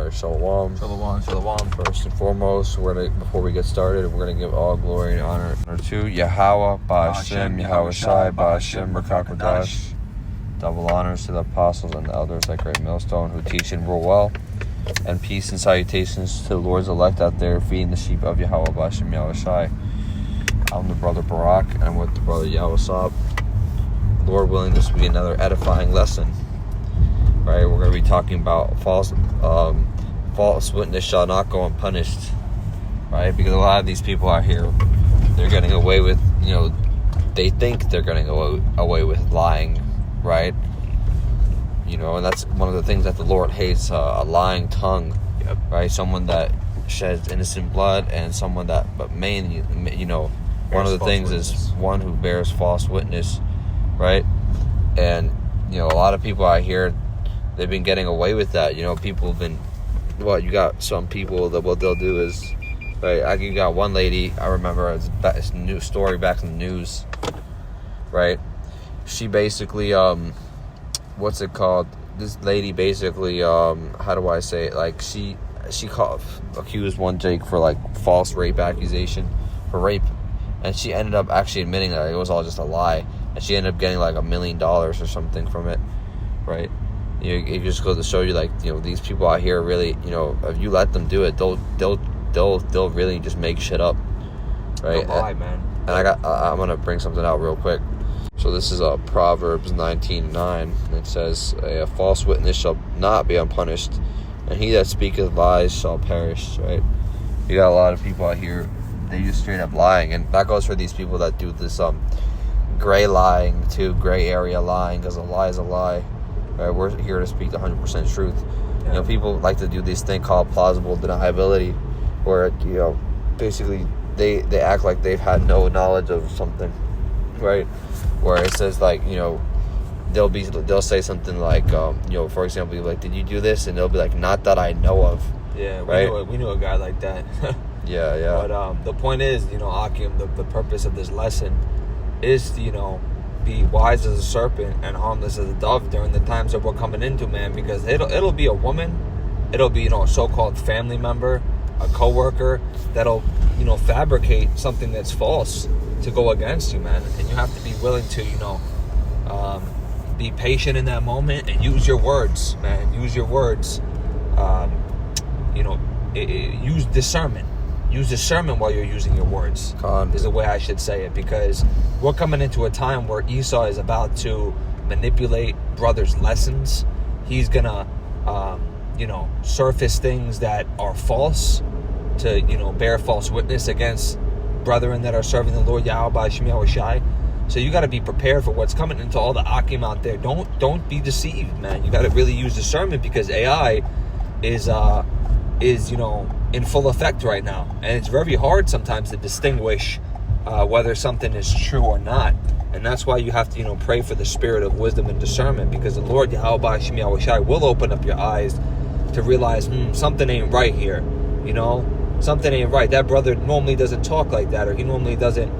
Alright, shalom. Shalom. First and foremost, before we get started, we're gonna give all glory and honor to Yahweh, Ba'ashem, Yahweh Shai, Ba'ashem, Rakakodash. Double honors to the apostles and the elders at Great Millstone who teach and rule well. And peace and salutations to the Lord's elect out there feeding the sheep of Yahweh, Ba'ashem, Yahweh Shai. I'm the brother Barak, and I'm with the brother Yahweh. Lord willing, this will be another edifying lesson. Right, we're going to be talking about false witness shall not go unpunished. Right, because a lot of these people out here, they're getting away with, they think they're getting away with lying. Right, and that's one of the things that the Lord hates: a lying tongue. Yep. Right, someone that sheds innocent blood, and someone that, but mainly, one of the things is one who bears false witness. Right, and a lot of people out here, they've been getting away with that. People have been, you got some people that what they'll do is, right, you got one lady, I remember, it's a new story back in the news, right? She basically, what's it called? This lady basically, how do I say it? Like, she accused one Jake for, false rape accusation, for rape. And she ended up actually admitting that it was all just a lie. And she ended up getting, $1 million or something from it, right? It just goes to show you, these people out here really, if you let them do it, they'll really just make shit up, right? Don't lie, man. And I'm gonna bring something out real quick. So this is Proverbs 19:9. It says, "A false witness shall not be unpunished, and he that speaketh lies shall perish." Right? You got a lot of people out here, they just straight up lying, and that goes for these people that do this gray lying too, gray area lying, because a lie is a lie. Right, we're here to speak the 100% truth. Yeah. People like to do this thing called plausible deniability, where basically they act like they've had no knowledge of something, right? Where it says they'll say something like for example, did you do this? And they'll be like, not that I know of. Yeah, right? we knew a guy like that. yeah. But the point is, Akim, the purpose of this lesson is to be wise as a serpent and harmless as a dove during the times that we're coming into, man, because it'll be a woman, it'll be a so-called family member, a co-worker that'll fabricate something that's false to go against you, man. And you have to be willing to be patient in that moment and use your words, man. Use your words. Use discernment. Use discernment while you're using your words, is the way I should say it, because we're coming into a time where Esau is about to manipulate brothers' lessons. He's gonna, surface things that are false to, bear false witness against brethren that are serving the Lord Yahweh Ba'ashem Yahweh Shai. So you got to be prepared for what's coming into all the Akim out there. Don't be deceived, man. You got to really use discernment, because AI is in full effect right now, and it's very hard sometimes to distinguish whether something is true or not. And that's why you have to pray for the spirit of wisdom and discernment, because the Lord Yahweh Ba'ashem Yahweh Shai will open up your eyes to realize something ain't right here. Something ain't right. That brother normally doesn't talk like that, or he normally doesn't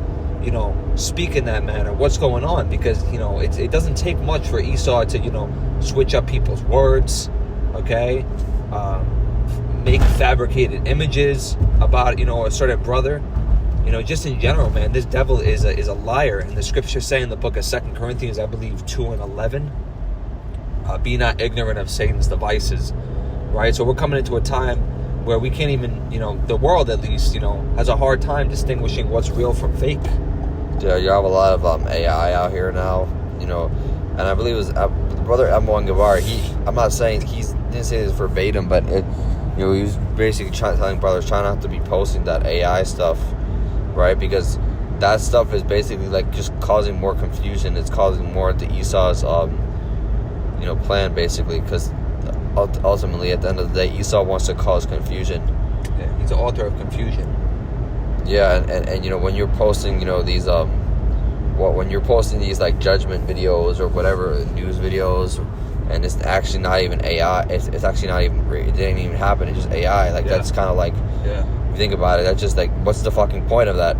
speak in that manner. What's going on? Because it doesn't take much for Esau to switch up people's words, okay, make fabricated images about a certain brother. Just in general, man, this devil is a liar. And the scriptures say in the book of 2 Corinthians, I believe 2:11, be not ignorant of Satan's devices. Right? So we're coming into a time where we can't even, the world at least, has a hard time distinguishing what's real from fake. Yeah, you have a lot of AI out here now, and I believe it was brother M1 Gavar. I'm not saying he didn't say this verbatim, but he was basically telling brothers, try not to be posting that AI stuff, right? Because that stuff is basically just causing more confusion. It's causing more to Esau's, plan, basically, because ultimately, at the end of the day, Esau wants to cause confusion. Yeah, he's the author of confusion. Yeah, and when you're posting, these when you're posting these judgment videos or whatever, news videos, and it's actually not even AI. It's actually not even. It didn't even happen. It's just AI. That's kind of if you think about it, that's just what's the fucking point of that?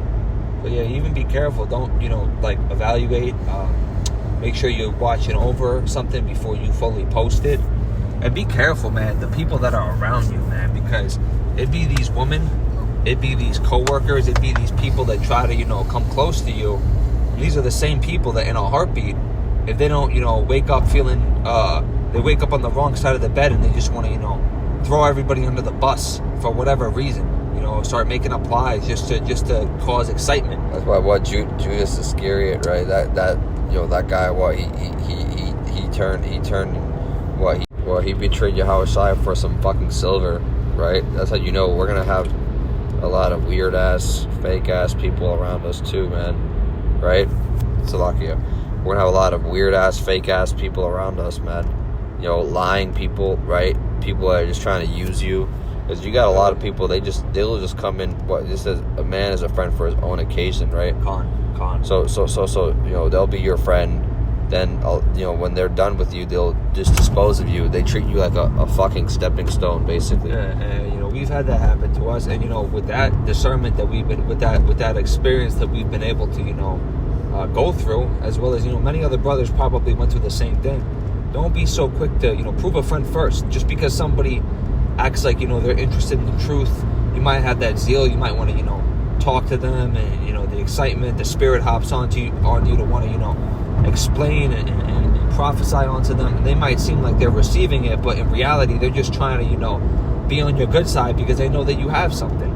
But yeah, even be careful. Don't evaluate. Make sure you're watching over something before you fully post it. And be careful, man, the people that are around you, man, because it'd be these women, it'd be these coworkers, it'd be these people that try to, come close to you. And these are the same people that in a heartbeat, if they don't, wake up feeling, they wake up on the wrong side of the bed and they just want to, throw everybody under the bus for whatever reason. Start making up lies just to cause excitement. That's why Judas Iscariot, right? That guy, he betrayed Yahushua for some fucking silver, right? That's how we're gonna have a lot of weird ass, fake ass people around us too, man. Right? Salakia. We're gonna have a lot of weird ass, fake ass people around us, man. Lying people, right? People that are just trying to use you. Because you got a lot of people, they'll just come in. Just as a man is a friend for his own occasion, right? Con. So they'll be your friend. Then when they're done with you, they'll just dispose of you. They treat you like a fucking stepping stone, basically. Yeah, and we've had that happen to us. And with that discernment that we've been, with that experience that we've been able to go through, as well as many other brothers probably went through the same thing. Don't be so quick to prove a friend first. Just because somebody acts like they're interested in the truth, you might have that zeal, you might want to talk to them, and the excitement, the spirit hops on you to want to explain and prophesy onto them, and they might seem like they're receiving it, but in reality they're just trying to be on your good side because they know that you have something.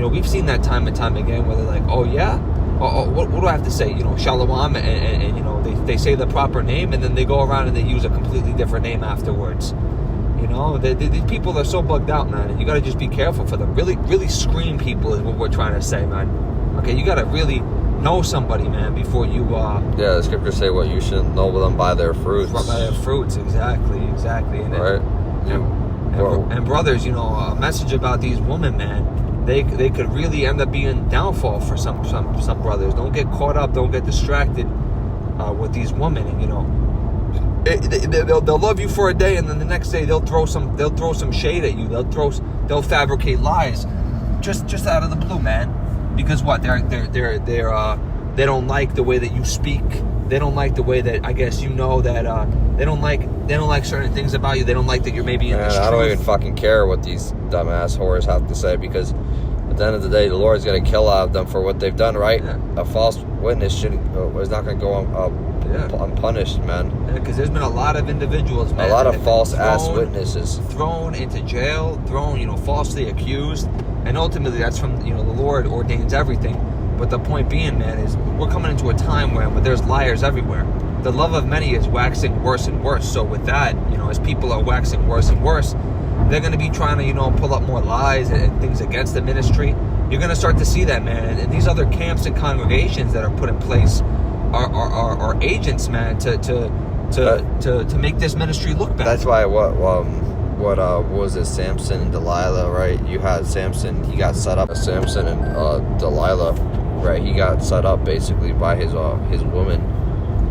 We've seen that time and time again where they're like, oh yeah, what do I have to say, shalom, and they say the proper name, and then they go around and they use a completely different name afterwards. These people are so bugged out, man, and you got to just be careful for them. Really, really screen people is what we're trying to say, man. Okay, you got to really know somebody, man, before you... Yeah, the scriptures say what you should know them by their fruits. By their fruits, exactly. And, right. And brothers, a message about these women, man, they could really end up being downfall for some brothers. Don't get caught up, don't get distracted with these women, and, they'll love you for a day, and then the next day they'll throw some shade at you. They'll fabricate lies, just out of the blue, man. Because what they don't like the way that you speak. They don't like the way that I guess that they don't like certain things about you. They don't like that you're maybe in the truth. I don't even fucking care what these dumbass whores have to say, because at the end of the day, the Lord's gonna kill out of them for what they've done, right? Yeah. A false witness is not gonna go unpunished, man. Because there's been a lot of individuals, man. A lot of false ass witnesses thrown into jail, falsely accused, and ultimately that's from the Lord ordains everything. But the point being, man, is we're coming into a time where there's liars everywhere. The love of many is waxing worse and worse. So with that, as people are waxing worse and worse, they're going to be trying to pull up more lies and things against the ministry. You're going to start to see that, man. And these other camps and congregations that are put in place are agents, man, to make this ministry look better. That's why what was it, Samson and Delilah, right? You had Samson, he got set up. Samson and Delilah, right? He got set up basically by his woman,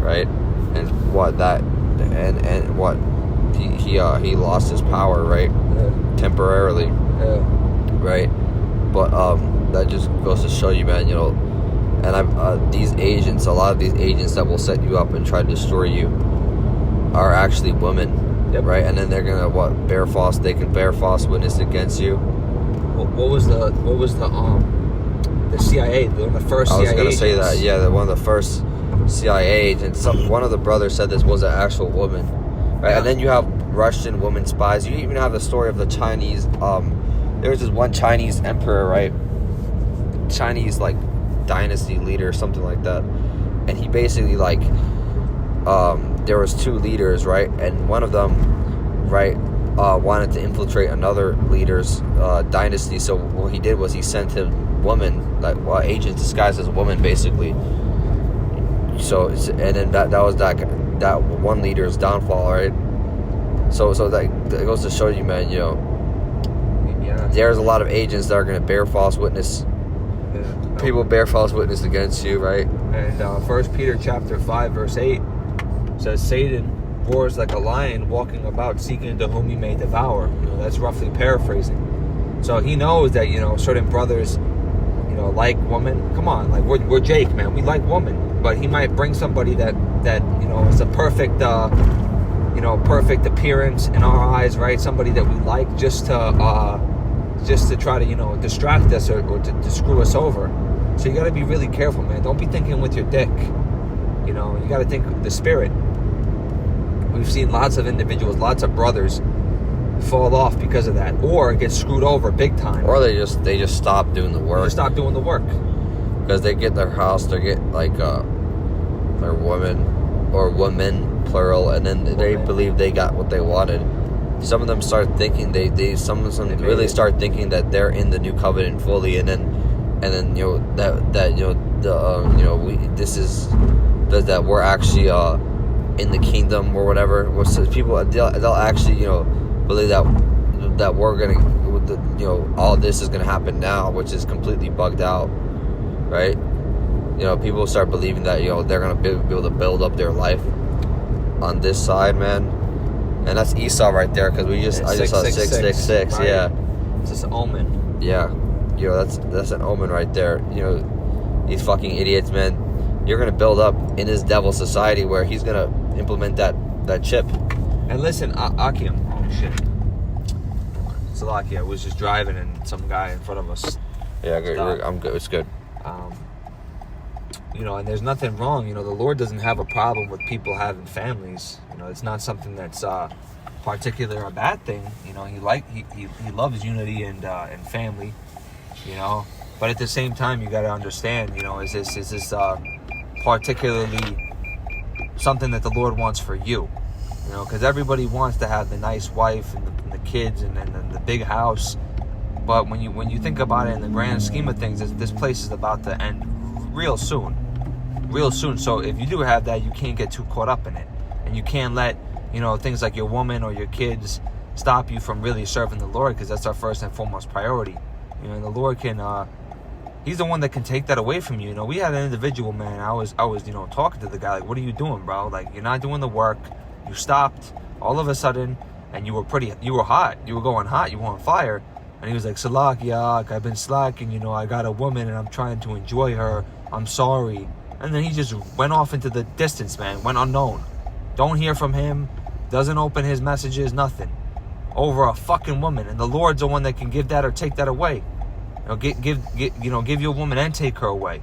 right? And he lost his power, right? Yeah. Temporarily, yeah. Right? But that just goes to show you, man, and a lot of these agents that will set you up and try to destroy you are actually women. Yep. Right? And then they're gonna bear false witness against you. What was the CIA, the first CIA I was gonna agents? say that, yeah, one of the first CIA agents. One of the brothers said this was an actual woman, right? Yeah. And then you have Russian women spies. You even have the story of the Chinese. There was this one Chinese emperor, right? Chinese dynasty leader or something like that, and he basically there was two leaders, right? And one of them, right, wanted to infiltrate another leader's dynasty. So what he did was he sent him woman, agents disguised as a woman, basically. So and then that was that one leader's downfall, right? So that goes to show you, man. There's a lot of agents that are going to bear false witness. Yeah. People bear false witness against you, right? And 1 Peter chapter 5 verse 8 says, Satan roars like a lion, walking about seeking to whom he may devour. That's roughly paraphrasing. So he knows that certain brothers like women. Come on, we're Jake, man. We like women, but he might bring somebody that is a perfect perfect appearance in our eyes, right? Somebody that we like, just to try to, distract us or to screw us over. So you got to be really careful, man. Don't be thinking with your dick. You got to think with the spirit. We've seen lots of individuals, lots of brothers fall off because of that, or get screwed over big time. Or they just stop doing the work. They just stop doing the work. Because they get their house, they get like their woman, or women, plural, and then they believe they got what they wanted. Some of them start thinking some of them really start thinking that they're in the new covenant fully, and then that we're actually in the kingdom or whatever. People they'll actually believe that we're gonna all this is gonna happen now, which is completely bugged out, right? People start believing that they're gonna be able to build up their life on this side, man. And that's Esau right there, because I just saw 666. Right? Yeah, it's just an omen. Yeah, that's an omen right there. These fucking idiots, man. You're gonna build up in this devil society where he's gonna implement that chip. And listen, Akim. Oh shit. Salakia was just driving and some guy in front of us. Yeah, good. I'm good. It's good. And there's nothing wrong. The Lord doesn't have a problem with people having families. It's not something that's particular a bad thing. He loves unity and family. But at the same time, you got to understand. Is this particularly something that the Lord wants for you? Because everybody wants to have the nice wife and the kids and the big house. But when you think about it in the grand scheme of things, this place is about to end real soon. So if you do have that, you can't get too caught up in it, and you can't let things like your woman or your kids stop you from really serving the Lord, because that's our first and foremost priority. And the Lord can He's the one that can take that away from you. We had an individual, man. I was talking to the guy, like, what are you doing, bro? Like, you're not doing the work. You stopped all of a sudden, and you were hot. You were going hot. You were on fire. And he was like, Salakia, I've been slacking. I got a woman, and I'm trying to enjoy her. I'm sorry. And then he just went off into the distance, man. Went unknown. Don't hear from him. Doesn't open his messages. Nothing. Over a fucking woman. And the Lord's the one that can give that or take that away. Give your woman and take her away.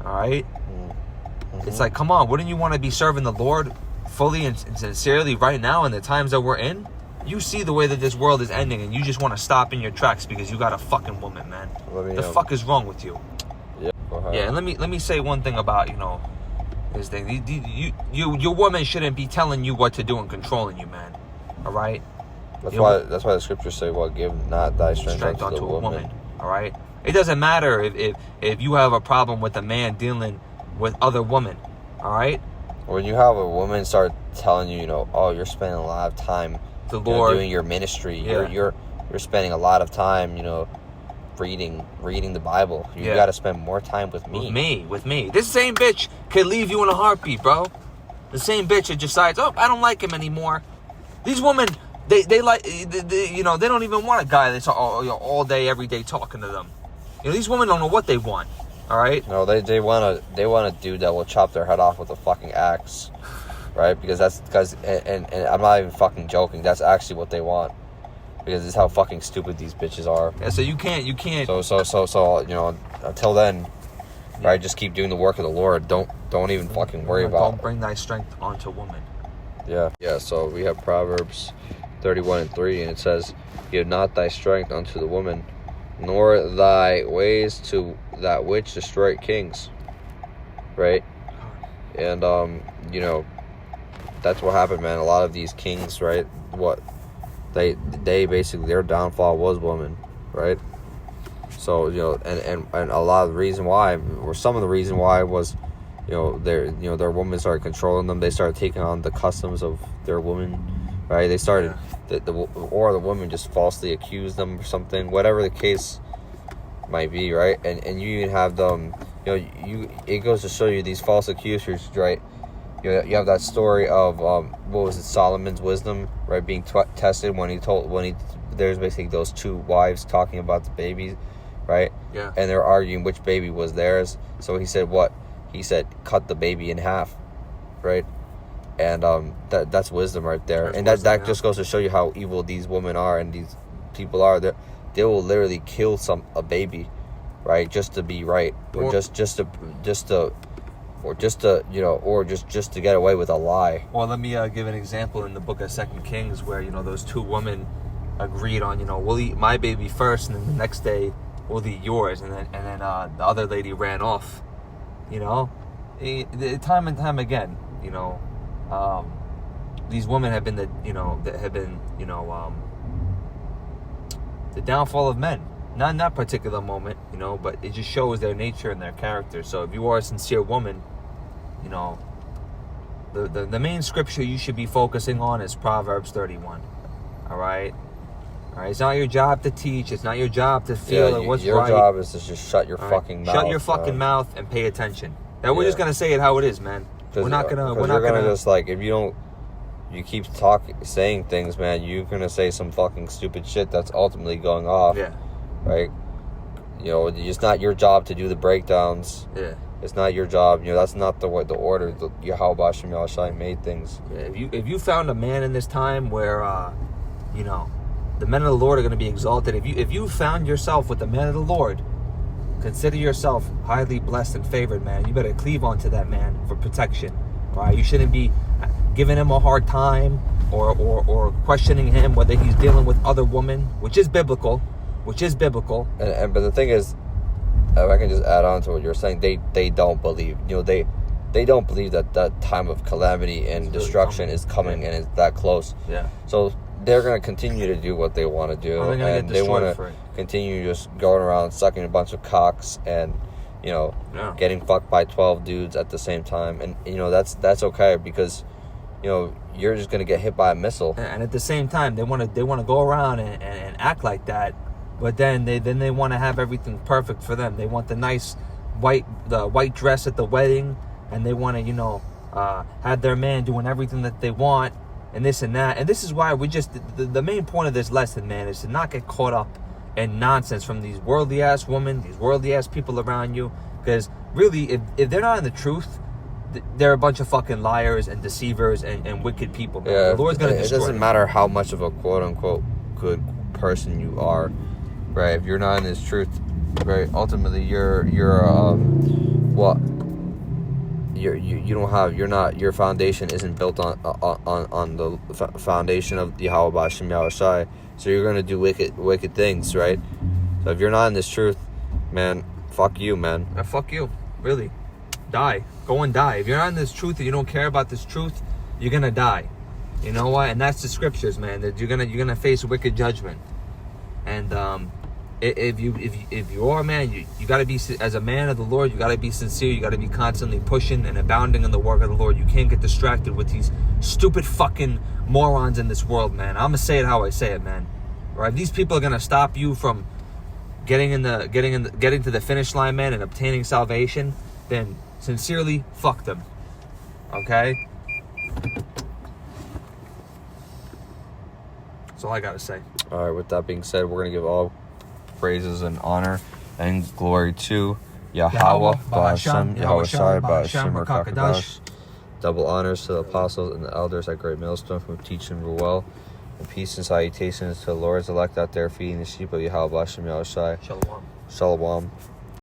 All right? Mm-hmm. It's like, come on. Wouldn't you want to be serving the Lord fully and sincerely right now in the times that we're in? You see the way that this world is ending, and you just want to stop in your tracks because you got a fucking woman, man. The fuck is wrong with you? Yeah, and let me say one thing about this thing. Your woman shouldn't be telling you what to do and controlling you, man. All right. That's why the scriptures say, "Well, give not thy strength unto a woman." All right. It doesn't matter if you have a problem with a man dealing with other women. All right. When you have a woman start telling you, oh, you're spending a lot of time the Lord doing your ministry. Yeah. You're spending a lot of time, reading the Bible. You got to spend more time with me. With me. This same bitch could leave you in a heartbeat, bro. The same bitch that decides, oh, I don't like him anymore. These women, they like, they don't even want a guy that's all day, every day talking to them. These women don't know what they want. All right. No, they want a dude that will chop their head off with a fucking axe, right? Because and I'm not even fucking joking. That's actually what they want. Because it's how fucking stupid these bitches are. Yeah, so you can't. So until then, right? Just keep doing the work of the Lord. Don't even fucking worry about. Don't bring thy strength onto woman. Yeah. So we have Proverbs 31:3, and it says, "Give not thy strength unto the woman, nor thy ways to that which destroy kings." Right? And that's what happened, man. A lot of these kings, right? They basically, their downfall was women, right? So and a lot of the reason why, or some of the reason why, was their women started controlling them. They started taking on the customs of their women, right? They started the woman just falsely accused them or something, whatever the case might be, right? And you even have them, it goes to show you these false accusers, right? You have that story of what was it, Solomon's wisdom, right, being tested when there's basically those two wives talking about the babies, right? Yeah. And they're arguing which baby was theirs. So he said what? He said cut the baby in half, right? And that's wisdom right there. That's and wisdom, that yeah. just goes to show you how evil these women are and these people are. They will literally kill a baby, right, just to be right, or just to get away with a lie. Well, let me give an example in the book of 2 Kings where, those two women agreed on, we'll eat my baby first, and then the next day we'll eat yours, and then the other lady ran off. Time and time again, these women have been the downfall of men. Not in that particular moment, but it just shows their nature and their character. So if you are a sincere woman, the main scripture you should be focusing on is Proverbs 31. All right? It's not your job to teach. It's not your job to feel what's your right. Your job is to just shut your fucking mouth. Shut your fucking mouth and pay attention. Now we're just gonna say it how it is, man. We're not gonna just like, if you keep saying things, man, you're gonna say some fucking stupid shit that's ultimately going off. Yeah. Right? It's not your job to do the breakdowns. Yeah. It's not your job. That's not the order. Yahweh Shem Yahushai made things. Yeah, if you found a man in this time where, the men of the Lord are going to be exalted. If you found yourself with the men of the Lord, consider yourself highly blessed and favored, man. You better cleave onto that man for protection. Right? You shouldn't be giving him a hard time or questioning him whether he's dealing with other women, which is biblical. But the thing is, if I can just add on to what you're saying, they don't believe. They don't believe that time of calamity and destruction is coming and it's that close. Yeah. So they're going to continue to do what they want to do, and they want to continue just going around sucking a bunch of cocks and getting fucked by 12 dudes at the same time. And that's okay, because you're just going to get hit by a missile. And at the same time, they want to go around and act like that, but then they want to have everything perfect for them. They want the nice white dress at the wedding, and they want to have their man doing everything that they want, and this and that. And this is why the main point of this lesson, man, is to not get caught up in nonsense from these worldly ass women, these worldly ass people around you. Because really, if they're not in the truth, they're a bunch of fucking liars and deceivers and wicked people, man. Yeah, the Lord's gonna destroy it doesn't matter how much of a quote unquote good person you are, right? If you're not in His truth, right, ultimately your foundation isn't built on the foundation of Yahweh Shem Yahushai. So you're gonna do wicked things, right? So if you're not in this truth, man, fuck you, man. Fuck you, really. Die. Go and die. If you're not in this truth and you don't care about this truth, you're gonna die. You know what? And that's the scriptures, man. That you're gonna face wicked judgment. And if you are, man, you gotta be, as a man of the Lord, you gotta be sincere. You gotta be constantly pushing and abounding in the work of the Lord. You can't get distracted with these stupid fucking morons in this world, man. I'm gonna say it how I say it, man. Right? If these people are gonna stop you from getting to the finish line, man, and obtaining salvation, then sincerely fuck them. Okay? That's all I gotta say. All right, with that being said, we're going to give all praises and honor and glory to Yahweh, Ba'ashem, Yahushai, Ba'ashem, Rakakadash. Double honors to the apostles and the elders at Great Millstone who teach and rule well. And peace and salutations to the Lord's elect out there feeding the sheep of Yahweh, Ba'ashem, Yahushai. Shalom. Shalom.